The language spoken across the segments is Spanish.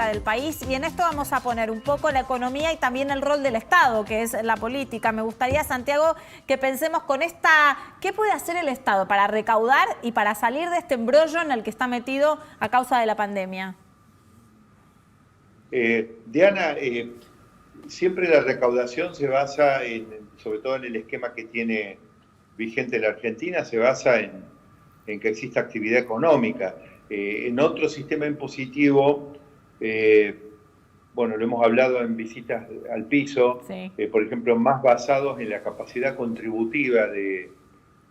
económica del país y en esto vamos a poner un poco la economía y también el rol del Estado, que es la política. Me gustaría, Santiago, que pensemos con ¿qué puede hacer el Estado para recaudar y para salir de este embrollo en el que está metido a causa de la pandemia? Diana, siempre la recaudación se basa sobre todo en el esquema que tiene vigente la Argentina, se basa en que exista actividad económica. En otro sistema impositivo, bueno, lo hemos hablado en visitas al piso, Sí. por ejemplo, más basados en la capacidad contributiva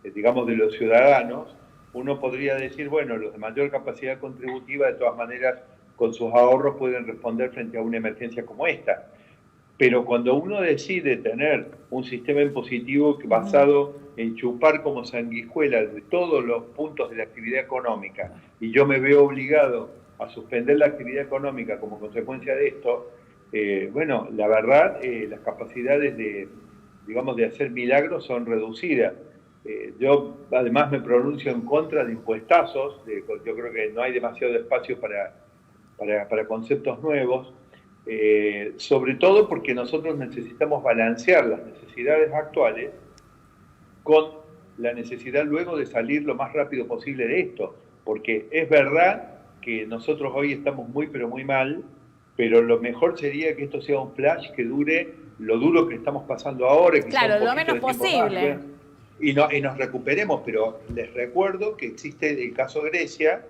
digamos, de los ciudadanos, uno podría decir, bueno, los de mayor capacidad contributiva, de todas maneras, con sus ahorros pueden responder frente a una emergencia como esta. Pero cuando uno decide tener un sistema impositivo basado en chupar como sanguijuelas de todos los puntos de la actividad económica, y yo me veo obligado a suspender la actividad económica como consecuencia de esto, bueno, la verdad, las capacidades digamos, de hacer milagros son reducidas. Yo además me pronuncio en contra de impuestazos, yo creo que no hay demasiado espacio para conceptos nuevos, sobre todo porque nosotros necesitamos balancear las necesidades actuales con la necesidad luego de salir lo más rápido posible de esto, porque es verdad que nosotros hoy estamos muy pero muy mal, pero lo mejor sería que esto sea un flash que dure lo duro que estamos pasando ahora, que claro, sea un lo poquito menos de tiempo posible. más, y nos recuperemos, pero les recuerdo que existe el caso Grecia,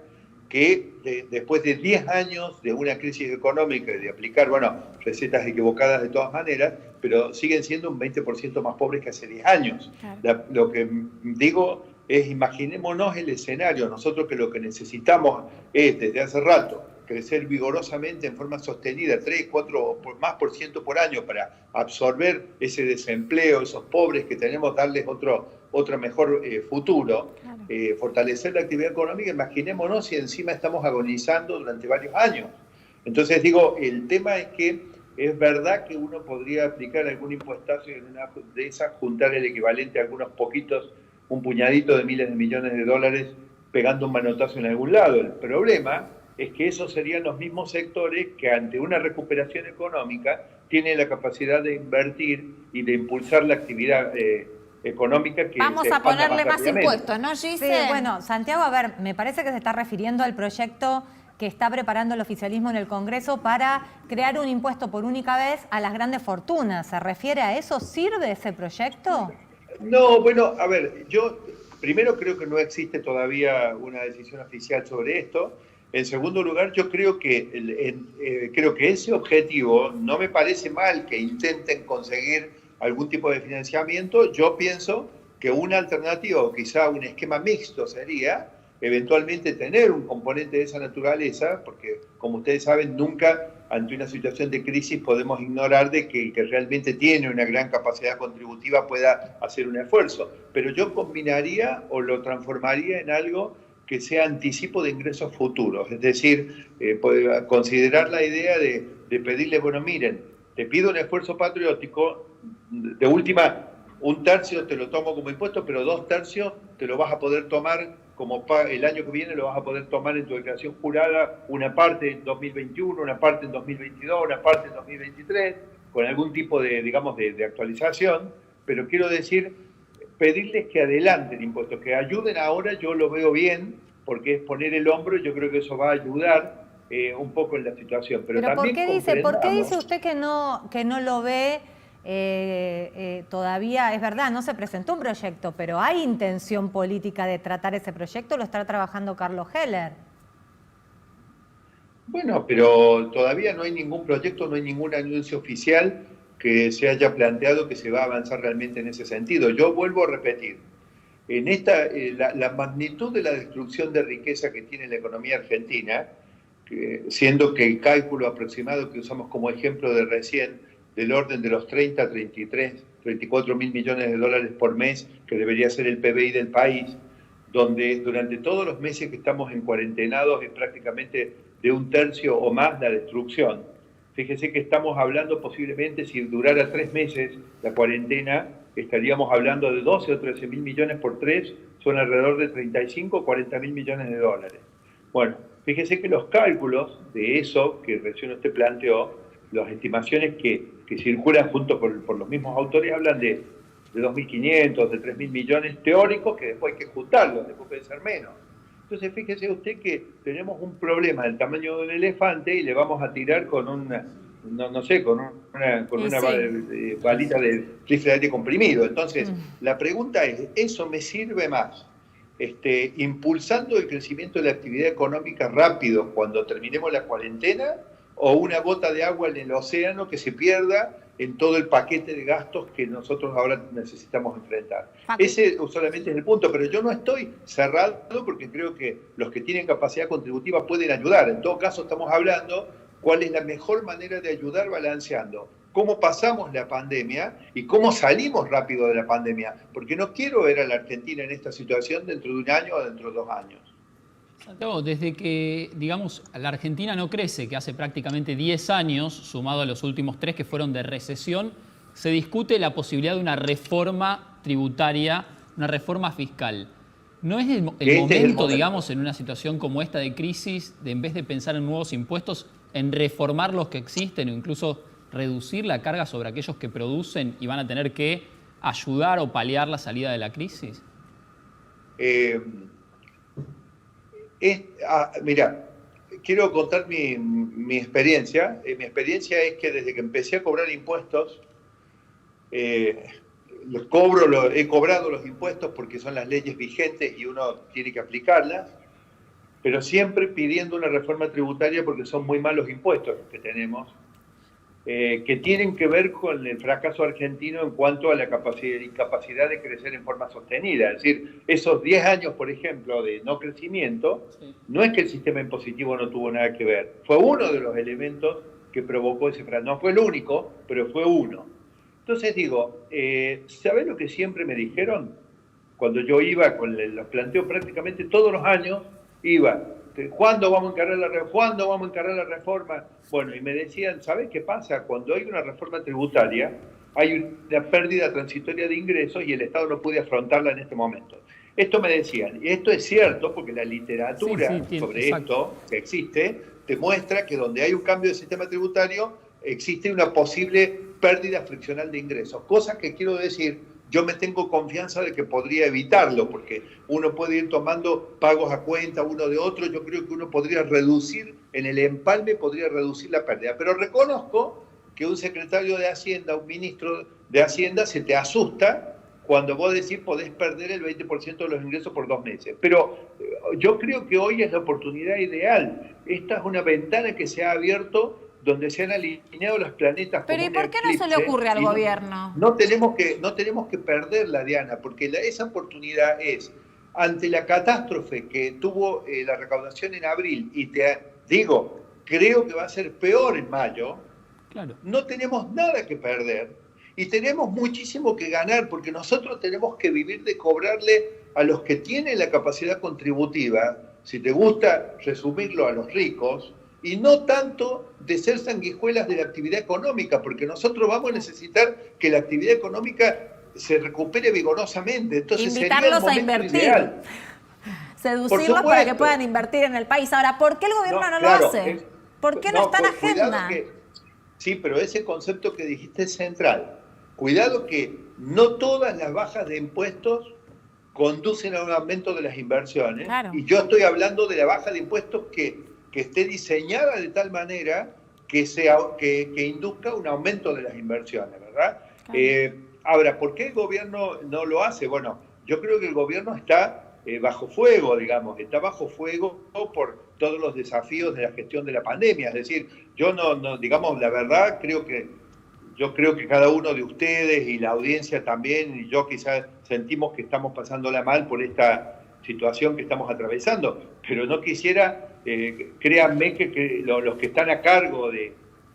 que después de 10 años de una crisis económica y de aplicar, bueno, recetas equivocadas de todas maneras, pero siguen siendo un 20% más pobres que hace 10 años. Claro. Lo que digo es, imaginémonos el escenario, nosotros que lo que necesitamos es, desde hace rato, crecer vigorosamente en forma sostenida, 3, 4 más por ciento por año para absorber ese desempleo, esos pobres que tenemos, darles otro mejor futuro, Claro. fortalecer la actividad económica, imaginémonos si encima estamos agonizando durante varios años. Entonces digo, el tema es que es verdad que uno podría aplicar algún impuestazo y en una de esas juntar el equivalente a algunos poquitos, un puñadito de miles de millones de dólares pegando un manotazo en algún lado. El problema es que esos serían los mismos sectores que ante una recuperación económica tienen la capacidad de invertir y de impulsar la actividad económica que Vamos se a expanda ponerle más rápidamente. impuestos, ¿no, Gise? Sí, bueno, Santiago, a ver, me parece que se está refiriendo al proyecto que está preparando el oficialismo en el Congreso para crear un impuesto por única vez a las grandes fortunas. ¿Se refiere a eso? ¿Sirve ese proyecto? No, bueno, a ver, yo primero creo que no existe todavía una decisión oficial sobre esto. En segundo lugar, yo creo creo que ese objetivo no me parece mal que intenten conseguir algún tipo de financiamiento. Yo pienso que una alternativa o quizá un esquema mixto sería eventualmente tener un componente de esa naturaleza, porque como ustedes saben, nunca ante una situación de crisis podemos ignorar de que el que realmente tiene una gran capacidad contributiva pueda hacer un esfuerzo. Pero yo combinaría o lo transformaría en algo que sea anticipo de ingresos futuros, es decir, considerar la idea de pedirle, bueno, miren, te pido un esfuerzo patriótico, de última, un tercio te lo tomo como impuesto, pero 2/3 te lo vas a poder tomar como el año que viene, lo vas a poder tomar en tu declaración jurada, una parte en 2021, una parte en 2022, una parte en 2023, con algún tipo de, digamos, de actualización, pero quiero decir, pedirles que adelanten impuestos, que ayuden ahora, yo lo veo bien, porque es poner el hombro y yo creo que eso va a ayudar un poco en la situación. Pero también ¿por qué dice usted que no lo ve todavía? Es verdad, no se presentó un proyecto, pero hay intención política de tratar ese proyecto, lo está trabajando Carlos Heller. Bueno, pero todavía no hay ningún proyecto, no hay ningún anuncio oficial que se haya planteado que se va a avanzar realmente en ese sentido. Yo vuelvo a repetir, en la magnitud de la destrucción de riqueza que tiene la economía argentina, siendo que el cálculo aproximado que usamos como ejemplo de recién, del orden de los 30, 33, 34 mil millones de dólares por mes, que debería ser el PBI del país, donde durante todos los meses que estamos en cuarentenados es prácticamente de 1/3 o más la destrucción. Fíjese que estamos hablando posiblemente, si durara 3 meses la cuarentena, estaríamos hablando de 12 o 13 mil millones por 3, son alrededor de 35 o 40 mil millones de dólares. Bueno, fíjese que los cálculos de eso que recién usted planteó, las estimaciones que circulan junto por los mismos autores, hablan de 2.500, de 3.000 millones teóricos, que después hay que juntarlos, después puede ser menos. Entonces fíjese usted que tenemos un problema del tamaño de un elefante y le vamos a tirar con una, no sé, con una balita de rifle de aire comprimido. Entonces, la pregunta es, ¿eso me sirve más? ¿Impulsando el crecimiento de la actividad económica rápido cuando terminemos la cuarentena, o una gota de agua en el océano que se pierda en todo el paquete de gastos que nosotros ahora necesitamos enfrentar? Ese solamente es el punto, pero yo no estoy cerrado porque creo que los que tienen capacidad contributiva pueden ayudar. En todo caso, estamos hablando cuál es la mejor manera de ayudar balanceando cómo pasamos la pandemia y cómo salimos rápido de la pandemia, porque no quiero ver a la Argentina en esta situación dentro de un año o dentro de 2 años. Santiago, desde que, digamos, la Argentina no crece, que hace prácticamente 10 años, sumado a los últimos 3 que fueron de recesión, se discute la posibilidad de una reforma tributaria, una reforma fiscal. ¿No es el momento, digamos, en una situación como esta de crisis, de en vez de pensar en nuevos impuestos, en reformar los que existen o incluso reducir la carga sobre aquellos que producen y van a tener que ayudar o paliar la salida de la crisis? Mira, quiero contar mi experiencia. Mi experiencia es que desde que empecé a cobrar impuestos, he cobrado los impuestos porque son las leyes vigentes y uno tiene que aplicarlas, pero siempre pidiendo una reforma tributaria porque son muy malos impuestos los que tenemos, que tienen que ver con el fracaso argentino en cuanto a la incapacidad de crecer en forma sostenida. Es decir, esos 10 años, por ejemplo, de no crecimiento, no es que el sistema impositivo no tuvo nada que ver, fue uno de los elementos que provocó ese fracaso. No fue el único, pero fue uno. Entonces digo, ¿sabés lo que siempre me dijeron? Cuando yo iba con los planteos prácticamente todos los años, iba, ¿cuándo vamos a encarar la reforma? ¿Cuándo vamos a encarar la reforma? Bueno, y me decían, ¿sabés qué pasa? Cuando hay una reforma tributaria, hay una pérdida transitoria de ingresos y el Estado no puede afrontarla en este momento. Esto me decían, y esto es cierto porque la literatura sobre esto que existe, te muestra que donde hay un cambio de sistema tributario, existe una posible pérdida friccional de ingresos. Cosa que quiero decir, yo me tengo confianza de que podría evitarlo, porque uno puede ir tomando pagos a cuenta uno de otro. Yo creo que uno podría reducir, en el empalme podría reducir la pérdida. Pero reconozco que un secretario de Hacienda, un ministro de Hacienda, se te asusta cuando vos decís podés perder el 20% de los ingresos por 2 meses. Pero yo creo que hoy es la oportunidad ideal. Esta es una ventana que se ha abierto donde se han alineado los planetas. Pero ¿y por qué no se le ocurre al gobierno? No tenemos que perderla, Diana, porque esa oportunidad es, ante la catástrofe que tuvo la recaudación en abril, y te digo, creo que va a ser peor en mayo, no tenemos nada que perder y tenemos muchísimo que ganar, porque nosotros tenemos que vivir de cobrarle a los que tienen la capacidad contributiva, si te gusta resumirlo, a los ricos, y no tanto de ser sanguijuelas de la actividad económica, porque nosotros vamos a necesitar que la actividad económica se recupere vigorosamente. Entonces invitarlos sería el a invertir. Ideal. Seducirlos para que puedan invertir en el país. Ahora, ¿por qué el gobierno no lo hace? ¿Por qué no está en agenda? Sí, pero ese concepto que dijiste es central. Cuidado que no todas las bajas de impuestos conducen a un aumento de las inversiones. Claro. Y yo estoy hablando de la baja de impuestos que esté diseñada de tal manera que induzca un aumento de las inversiones, ¿verdad? Claro. Ahora, ¿por qué el gobierno no lo hace? Bueno, yo creo que el gobierno está bajo fuego, digamos, está bajo fuego por todos los desafíos de la gestión de la pandemia. Es decir, yo no digamos, la verdad, yo creo que cada uno de ustedes y la audiencia también, y yo quizás sentimos que estamos pasándola mal por esta situación que estamos atravesando, pero no quisiera, créanme que los que están a cargo de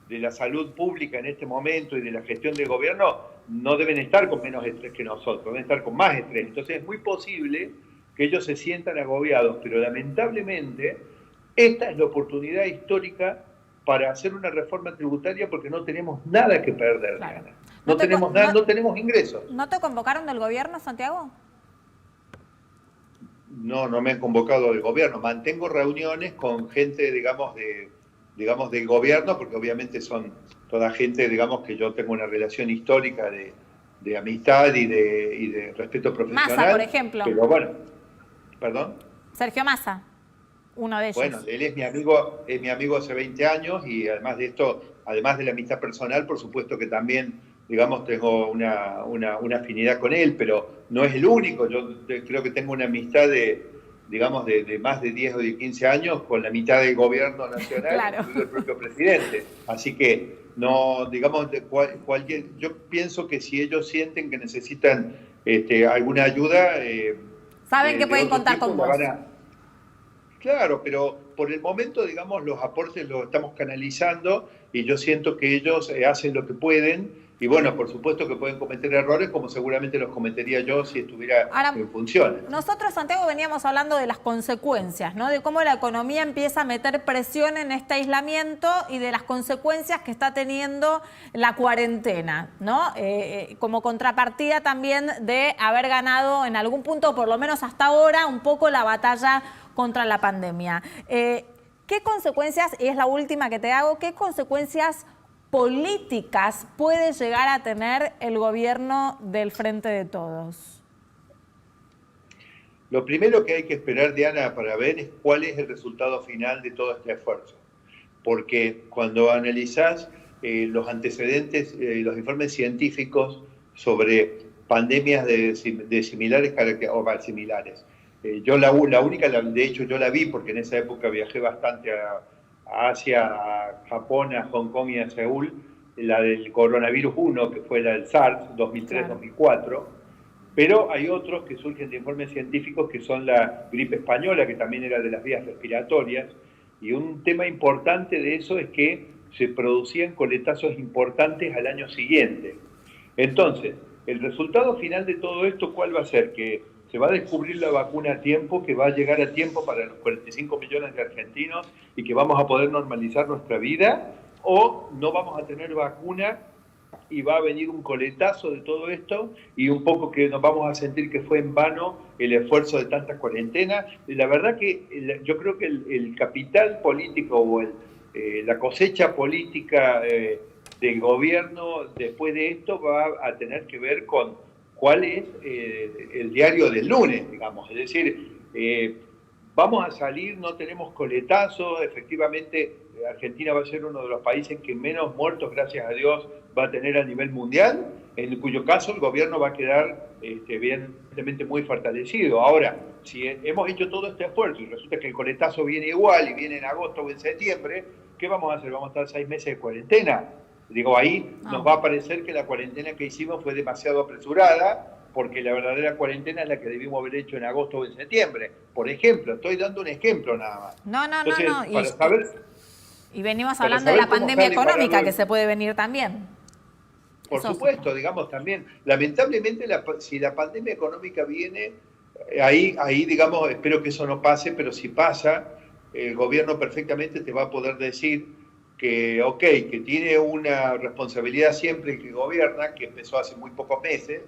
la salud pública en este momento y de la gestión del gobierno no deben estar con menos estrés que nosotros, deben estar con más estrés. Entonces es muy posible que ellos se sientan agobiados, pero lamentablemente esta es la oportunidad histórica para hacer una reforma tributaria porque no tenemos nada que perder. Claro. No tenemos nada, no tenemos ingresos. ¿No te convocaron del gobierno, Santiago? no me han convocado del gobierno. Mantengo reuniones con gente, digamos, del gobierno, porque obviamente son toda gente, digamos, que yo tengo una relación histórica de amistad y de respeto profesional. Massa, por ejemplo. Pero bueno, ¿perdón? Sergio Massa, uno de ellos. Bueno, él es mi amigo hace 20 años y además de esto, además de la amistad personal, por supuesto que también, digamos, tengo una afinidad con él, pero no es el único. Yo creo que tengo una amistad digamos, de más de 10 o de 15 años con la mitad del gobierno nacional, Claro. incluido el propio presidente. Así que, no, digamos, yo pienso que si ellos sienten que necesitan alguna ayuda... Saben que pueden contar con vos. Claro, pero por el momento, digamos, los aportes los estamos canalizando y yo siento que ellos hacen lo que pueden y bueno, por supuesto que pueden cometer errores como seguramente los cometería yo si estuviera en funciones. Nosotros, Santiago, veníamos hablando de las consecuencias, ¿no? De cómo la economía empieza a meter presión en este aislamiento y de las consecuencias que está teniendo la cuarentena, ¿no? Como contrapartida también de haber ganado en algún punto, por lo menos hasta ahora, un poco la batalla contra la pandemia. ¿Qué consecuencias, y es la última que te hago, qué consecuencias políticas puede llegar a tener el gobierno del Frente de Todos? Lo primero que hay que esperar, Diana, para ver es cuál es el resultado final de todo este esfuerzo. Porque cuando analizás los antecedentes, los informes científicos sobre pandemias de similares características, similares, yo la única, de hecho yo la vi porque en esa época viajé bastante a Asia, a Japón, a Hong Kong y a Seúl, la del coronavirus 1, que fue la del SARS, 2003-2004, pero hay otros que surgen de informes científicos que son la gripe española, que también era de las vías respiratorias, y un tema importante de eso es que se producían coletazos importantes al año siguiente. Entonces, el resultado final de todo esto, ¿cuál va a ser? Que se va a descubrir la vacuna a tiempo, que va a llegar a tiempo para los 45 millones de argentinos y que vamos a poder normalizar nuestra vida, o no vamos a tener vacuna y va a venir un coletazo de todo esto y un poco que nos vamos a sentir que fue en vano el esfuerzo de tantas cuarentenas. La verdad que yo creo que el capital político o la cosecha política del gobierno después de esto va a tener que ver con cuál es el diario del lunes, digamos. Es decir, vamos a salir, no tenemos coletazos, efectivamente Argentina va a ser uno de los países que menos muertos, gracias a Dios, va a tener a nivel mundial, en cuyo caso el gobierno va a quedar evidentemente muy fortalecido. Ahora, si hemos hecho todo este esfuerzo y resulta que el coletazo viene igual y viene en agosto o en septiembre, ¿qué vamos a hacer? ¿Vamos a estar 6 meses de cuarentena? Digo, ahí nos va a parecer que la cuarentena que hicimos fue demasiado apresurada, porque la verdadera cuarentena es la que debimos haber hecho en agosto o en septiembre. Por ejemplo, estoy dando un ejemplo nada más. No. Entonces, Y venimos hablando de la pandemia económica que se puede venir también. Por supuesto, digamos también. Lamentablemente, si la pandemia económica viene, ahí, digamos, espero que eso no pase, pero si pasa, el gobierno perfectamente te va a poder decir que, que tiene una responsabilidad siempre el que gobierna, que empezó hace muy pocos meses,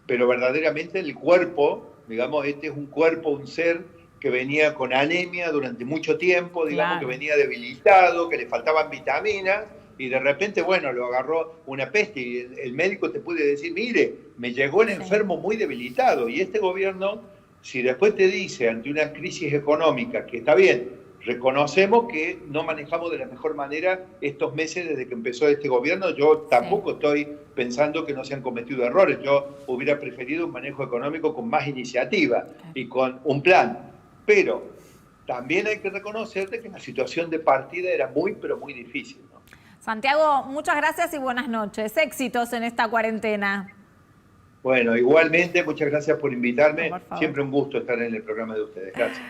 pero verdaderamente el cuerpo, digamos, este es un cuerpo, un ser que venía con anemia durante mucho tiempo, digamos, que venía debilitado, que le faltaban vitaminas, y de repente, bueno, lo agarró una peste, y el médico te puede decir, mire, me llegó el enfermo muy debilitado, y este gobierno, si después te dice, ante una crisis económica, que está bien, reconocemos que no manejamos de la mejor manera estos meses desde que empezó este gobierno. Yo tampoco estoy pensando que no se han cometido errores. Yo hubiera preferido un manejo económico con más iniciativa y con un plan. Pero también hay que reconocer que la situación de partida era muy, pero muy difícil, ¿no? Santiago, muchas gracias y buenas noches. Éxitos en esta cuarentena. Bueno, igualmente, muchas gracias por invitarme. Por Siempre un gusto estar en el programa de ustedes. Gracias.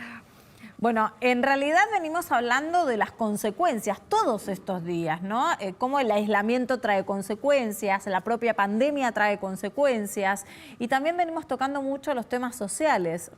Bueno, en realidad venimos hablando de las consecuencias todos estos días, ¿no? Cómo el aislamiento trae consecuencias, la propia pandemia trae consecuencias y también venimos tocando mucho los temas sociales.